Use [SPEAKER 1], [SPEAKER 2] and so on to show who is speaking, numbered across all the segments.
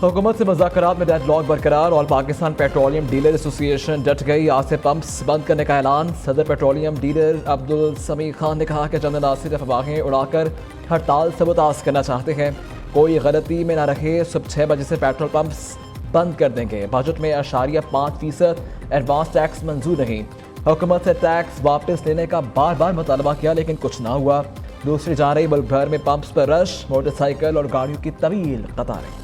[SPEAKER 1] हुकूमत से मुज़ाकरात में डेडलॉक बरकरार। All Pakistan petroleum dealer association डट गई। आज से पंप्स बंद करने का ऐलान। सदर पेट्रोलियम डीलर अब्दुल समी खान ने कहा कि चंद नासिर अफवाहें उड़ाकर हड़ताल सबूताज करना चाहते हैं। कोई गलती में न रखे। सुबह 6 बजे से पेट्रोल पंप्स बंद कर देंगे। बजट में 5% एडवांस टैक्स मंजूर नहीं। हुकूमत से टैक्स वापस लेने का बार बार मुतालबा किया लेकिन कुछ ना हुआ। दूसरी जानब मुल्क भर में पंप्स पर रश, मोटरसाइकिल और गाड़ियों की तवील कतारें।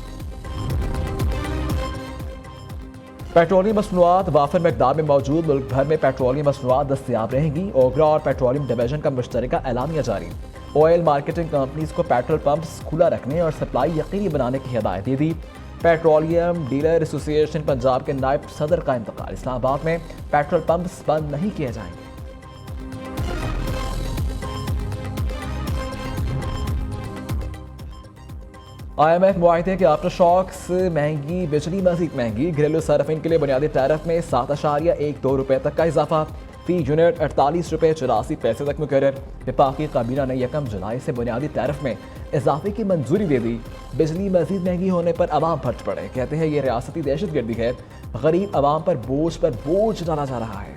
[SPEAKER 1] पेट्रोलियम मसनूआत वाफिर मकदार में मौजूद। मुल्क भर में पेट्रोलियम मसनूआत दस्तयाब रहेंगी। ओगरा और पेट्रोलियम डिवीजन का मुश्तरका एलानिया जारी। ऑयल मार्केटिंग कंपनीज को पेट्रोल पंप्स खुला रखने और सप्लाई यकीनी बनाने की हिदायत दे दी। पेट्रोलियम डीलर एसोसिएशन पंजाब के नायब सदर का इंतकाल। इस्लामाबाद में पेट्रोल पंप्स बंद नहीं किए जाएंगे। IMF मुआहदे के आफ्टर शॉक्स। महंगी बिजली मजीद महंगी। घरेलू सार्फिन के लिए बुनियादी टैरिफ में 7.12 रुपये तक का इजाफा। फी यूनिट 48.84 तक मुकर्रर। विफाकी काबीना ने 1 जुलाई से बुनियादी टैरिफ में इजाफे की मंजूरी दे दी। बिजली मजीद महंगी होने पर अवाम फट पड़े। कहते हैं ये रियासती दहशतगर्दी है। गरीब अवाम पर बोझ डाला जा रहा है।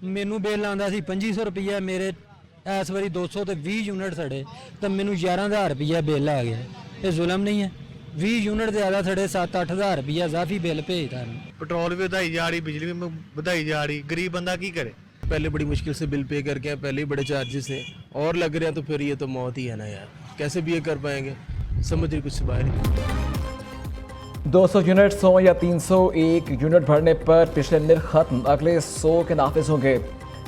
[SPEAKER 2] मैनू बिल आंदा सी 2500 रुपया, मेरे इस बारी 220 यूनिट सड़े तो मैनू 11,000 रुपया बिल आ गया। ये जुलम नहीं है? 20 यूनिट ज़्यादा सड़े 7-8 हज़ार रुपया इजाफी बिल भेजता।
[SPEAKER 3] पेट्रोल भी बढ़ाई जा रही, बिजली भी बढ़ाई जा रही, गरीब बंदा की करे।
[SPEAKER 4] पहले बड़ी मुश्किल से बिल पे करके आए, पहले ही बड़े चार्जेस हैं और लग रहे हैं, तो फिर ये तो मौत ही है ना यार। कैसे भी ये कर पाएंगे, समझ रही कुछ बाहर नहीं।
[SPEAKER 1] 200 यूनिट 100 या 301 यूनिट भरने पर पिछले निर्ख खत्म। अगले 100 के नाफिज होंगे।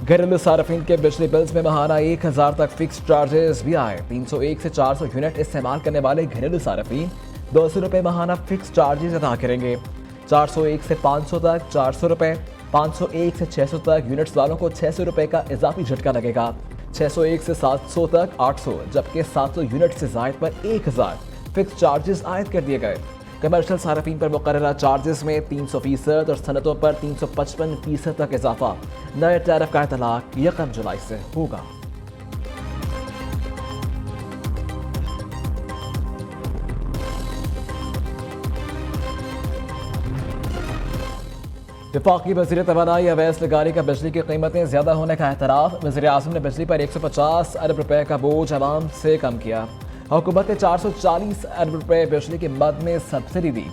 [SPEAKER 1] घरेलू सार्फिन के बिजली बिल्स में माहाना 1000 तक फिक्स चार्जेस भी आए। 301 से 400 यूनिट इस्तेमाल करने वाले घरेलू सार्फिन 200 रुपये माहाना फिक्स चार्जेस अदा करेंगे। 401 से 500 तक 400 रुपये। 501 से 600 तक यूनिट्स वालों को 600 रुपये का इजाफी झटका लगेगा। 601 से 700 तक 800, जबकि 700 यूनिट से जायद पर 1000 फिक्स चार्जेस आयद कर दिए गए। कमर्शियल सार्फिन पर मुकर्ररा चार्जेस में 300% और सनतों पर 355% तक इजाफा। नए टैरिफ का इतलाक 1 जुलाई से होगा। वफाकी वज़ीर तवानाई अवैस लगारी का बिजली की कीमतें ज़्यादा होने का एतराफ़। वज़ीर आज़म ने बिजली पर 150 अरब रुपए का बोझ आवाम से कम किया। हुकूमत ने 440 अरब रुपए बिजली की मद में सब्सिडी दी।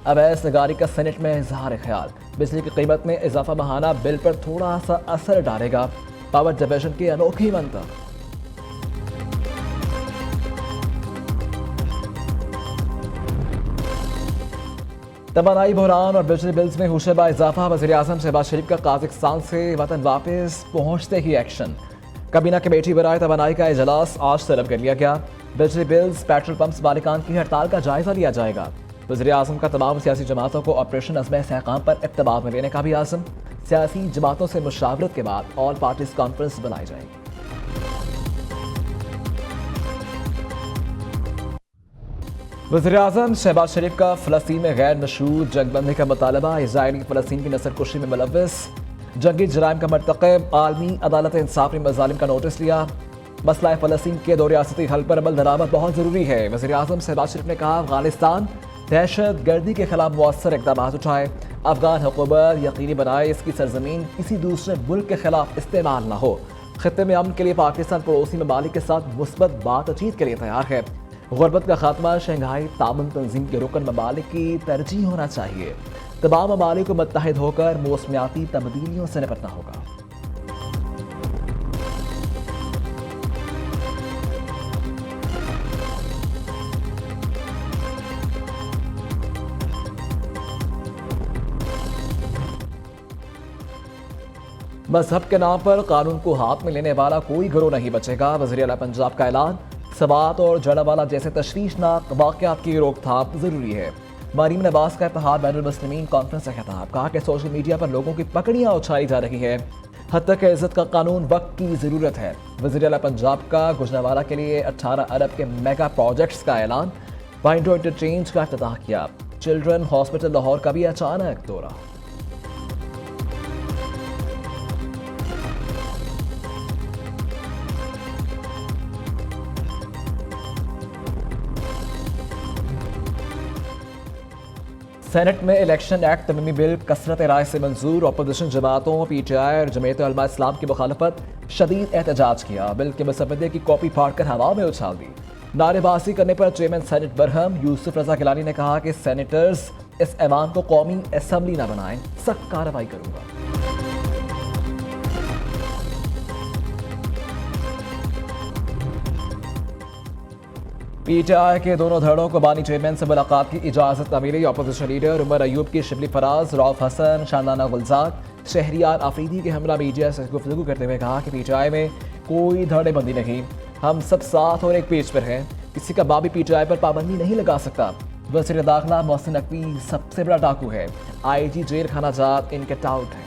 [SPEAKER 1] अवैस लगारी का सेनेट में इजहार ख्याल। बिजली की कीमत में इजाफा माहाना बिल पर थोड़ा सा असर डालेगा। पावर डिवीजन की अनोखी मंतव। तवानाई बहरान और बिजली बिल्स में हुशेबा इजाफा। वज़ीर आज़म शहबाज शरीफ का काज़ाकिस्तान से वतन वापस पहुँचते ही एक्शन। काबीना कमेटी बराए तवानाई का इजलास आज तलब कर लिया गया। बिजली बिल्स, पेट्रोल पंप्स मालिकान की हड़ताल का जायजा लिया जाएगा। वज़ीर आज़म का तमाम सियासी जमातों को ऑपरेशन अज़्म इस्तेहकाम पर इत्तबा में लेने का भी आज़म। सियासी जमातों से मुशावरत के बाद ऑल पार्टीज कॉन्फ्रेंस बुलाई जाएगी। वज़ीर आज़म शहबाज शरीफ का फ़लस्तीन में गैर मशरूत जंगबंदी का मुतालबा। इज़राइली फ़लस्तीन की नस्लकुशी में मुलव्वस जंगी जराइम का मरतकब। आलमी अदालत इंसाफ ने मज़ालिम का नोटिस लिया। मसला फ़लस्तीन के 2 रियासती हल पर अमल दरामद बहुत ज़रूरी है। वज़ीर आज़म शहबाज शरीफ ने कहा अफ़गानिस्तान दहशत गर्दी के खिलाफ मौसर इक़दाम उठाए। अफ़गान हुकूमत यकीनी बनाए इसकी सरजमीन किसी दूसरे मुल्क के खिलाफ इस्तेमाल न हो। खित्ते में अमन के लिए पाकिस्तान पड़ोसी ममालिक के साथ मुस्बत बातचीत के लिए तैयार है। गुर्बत का खात्मा शंघाई तामन तंजीम के रुकन ममालिक की तरजीह होना चाहिए। तमाम ममालिक को मुत्तहिद होकर मौसमियाती तब्दीलियों से निपटना होगा। मजहब के नाम पर कानून को हाथ में लेने वाला कोई गिरोह नहीं बचेगा। वज़ीर आला पंजाब का ऐलान। सवात और जड़ावाला जैसे तशवीशनाक वाक़यात की रोकथाम जरूरी है। मरीम नवाज का इत्तेहाद बैनुल मुस्लिमीन कॉन्फ्रेंस से खिताब। कहा कि सोशल मीडिया पर लोगों की पकड़ियां उछाली जा रही है। हद तक इज्जत का कानून वक्त की जरूरत है। वज़ीर आला पंजाब का गुजरावाला के लिए 18 अरब के मेगा प्रोजेक्ट्स का ऐलान। वाइंडो इंटरचेंज का इफ्तिताह किया। चिल्ड्रन हॉस्पिटल लाहौर का भी अचानक दौरा। सेनेट में इलेक्शन एक्ट तरमीमी बिल कसरत राय से मंजूर। अपोजिशन जमातों पीटीआई और जमीयत उलमा इस्लाम की मुखालफत शदीद एहतजाज किया। बिल के मुसवदे की कॉपी फाड़कर हवा में उछाल दी। नारेबाजी करने पर चेयरमैन सेनेट बरहम यूसुफ रजा गिलानी ने कहा कि सेनेटर्स इस ऐवान को कौमी असम्बली न बनाएं, सख्त कार्रवाई करूंगा। पीटीआई के दोनों धड़ों को बानी चेयरमैन से मुलाकात की इजाजत न मिली। अपोजिशन लीडर उमर अयूब की शिबली फराज, रौफ हसन, शानदाना गुलजार, शहरियार आफरीदी के हमरा मीडिया से गुफ्तगू करते हुए कहा कि पीटीआई में कोई धड़ेबंदी नहीं, हम सब साथ और एक पेज पर हैं, किसी का बाबी पीटीआई पर पाबंदी नहीं लगा सकता। वज़ीर दाखिला मोहसिन नकवी सबसे बड़ा डाकू है, आईजी जेल खाना जात इनकेट आउट है।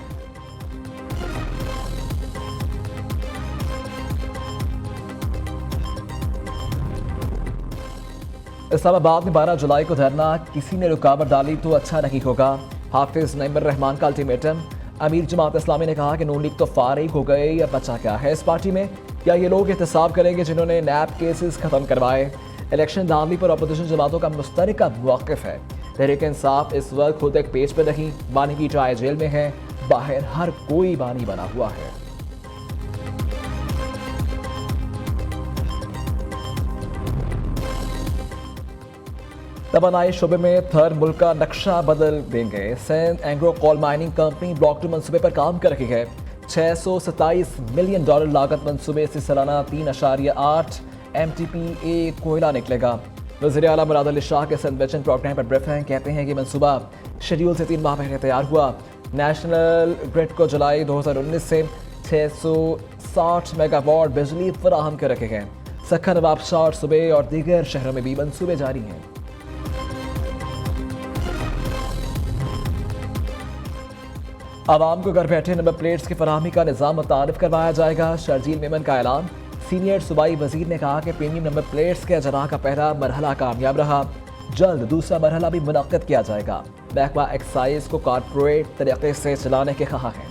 [SPEAKER 1] इस्लामाबाद में 12 जुलाई को धरना, किसी ने रुकावट डाली तो अच्छा नहीं होगा। हाफिज नईमुर रहमान का अल्टीमेटम। अमीर जमात इस्लामी ने कहा कि नून लीग तो फारिग हो गई, अब बचा क्या है इस पार्टी में? क्या ये लोग एहतसाब करेंगे जिन्होंने नैब केसेस खत्म करवाए? इलेक्शन धांधली पर अपोजिशन जमातों का मुस्तरका मौक़िफ़ है। तहरीक इंसाफ इस वक्त खुद एक पेज पर नहीं, बानी पीटीआई जेल में है, बाहर हर कोई बानी बना हुआ है। तवानाई शोबे में थर मुल्क का नक्शा बदल देंगे। Sindh Engro coal mining company block 2 मनसूबे पर काम कर रही है। $627 मिलियन लागत मनसूबे से सालाना 3.8 MTPA कोयला निकलेगा। वज़ीर आला मुराद अली शाह के सिंध विजन प्रोग्राम पर ब्रीफिंग कहते हैं कि मनसूबा शेड्यूल से 3 माह पहले तैयार हुआ। नेशनल ग्रिड को जुलाई 2019 से 660 मेगावाट बिजली फराहम कर रखे हैं। सक्खा, नवाबशाह और सुबह और दीगर शहरों में भी मनसूबे जारी हैं। आवाम को घर बैठे नंबर प्लेट्स की फराहमी का निज़ाम मुतारिफ करवाया जाएगा। शर्जील मेमन का ऐलान। सीनियर सूबाई वजीर ने कहा कि प्रीमियम नंबर प्लेट्स के अजरा का पहला मरहला कामयाब रहा, जल्द दूसरा मरहला भी मुनक्किद किया जाएगा। महकमा एक्साइज को कॉर्पोरेट तरीके से चलाने के कहा है।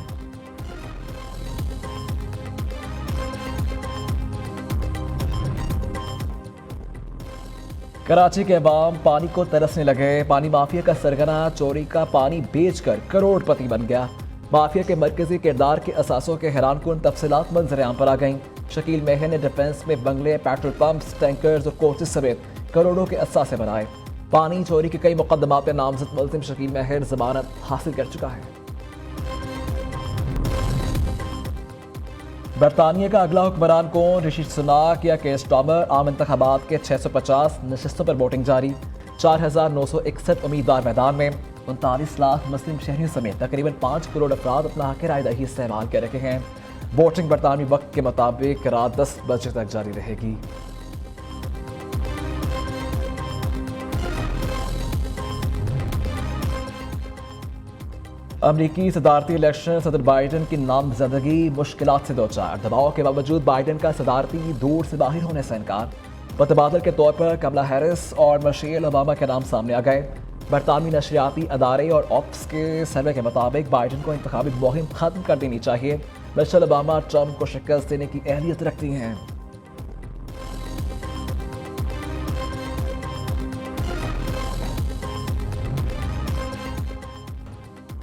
[SPEAKER 1] कराची के अवाम पानी को तरसने लगे। पानी माफिया का सरगना चोरी का पानी बेचकर करोड़पति बन गया। माफिया के मरकजी किरदार के असासों के हैरानकुन तफसीलात मंजर-ए-आम पर आ गईं। शकील मेहर ने डिफेंस में बंगले, पेट्रोल पंप्स, टैंकर्स और कोचेस समेत करोड़ों के असासे बनाए। पानी चोरी के कई मुकदमात में नामजद मुल्जिम शकील मेहर जमानत हासिल कर चुका है। बरतानिया का अगला हुक्मरान कौन? ऋषि सुनाक या केस स्टार्मर? आम इंतखाबात के 650 नशस्तों पर वोटिंग जारी। 4961 उम्मीदवार मैदान में। 39 लाख मुस्लिम शहरियों समेत तकरीबन 5 करोड़ अफराद अपना हक रायदही इस्तेमाल कर रहे हैं। वोटिंग बरतानवी वक्त के मुताबिक रात 10 बजे तक जारी रहेगी। अमरीकी सदारती इलेक्शन, सदर बाइडन की नामजदगी मुश्किलात से दो चार। दबाव के बावजूद बाइडन का सदारती दौर से बाहर होने से इनकार। मुतबादल के तौर पर कमला हैरिस और मिशेल ओबामा के नाम सामने आ गए। बरतानवी नशरियाती अदारे और ऑप्स के सर्वे के मुताबिक बाइडन को इंतखाबी मुहिम खत्म कर देनी चाहिए। मिशेल ओबामा ट्रंप को शिकस्त देने की अहलियत रखती हैं।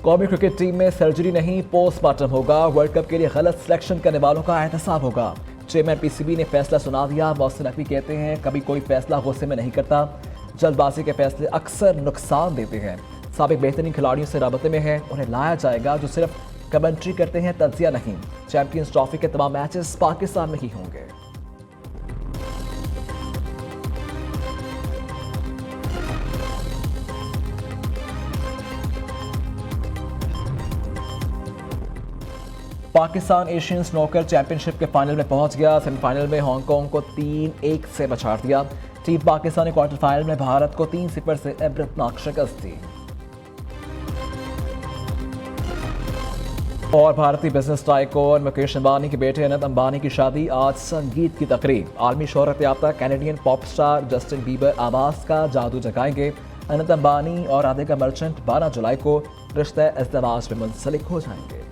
[SPEAKER 1] कौमी क्रिकेट टीम में सर्जरी नहीं, पोस्टमार्टम होगा। वर्ल्ड कप के लिए गलत सिलेक्शन करने वालों का एहतसाब होगा। चेयरमैन पीसीबी ने फैसला सुना दिया। मोहसिन नकवी कहते हैं कभी कोई फैसला गुस्से में नहीं करता, जल्दबाजी के फैसले अक्सर नुकसान देते हैं। साबिक बेहतरीन खिलाड़ियों से राबते में है, उन्हें लाया जाएगा जो सिर्फ कमेंट्री करते हैं, तज्जिया नहीं। चैंपियंस ट्रॉफी के तमाम मैचेस पाकिस्तान में ही होंगे। पाकिस्तान एशियन स्नूकर चैंपियनशिप के फाइनल में पहुंच गया। सेमीफाइनल में हांगकांग को 3-1 से पछाड़ दिया। टीम पाकिस्तान ने क्वार्टर फाइनल में भारत को 3-0 से इबरतनाक शिकस्त दी। और भारतीय बिजनेस टाइकून मुकेश अंबानी के बेटे अनंत अंबानी की शादी, आज संगीत की तकरीब। आलमी शोहरत याफ्ता Canadian pop star Justin Bieber आवाज का जादू जगाएंगे। अनंत अंबानी और राधिका मर्चेंट 12 जुलाई को रिश्ते इज़्दिवाज में मुंसलिक हो जाएंगे।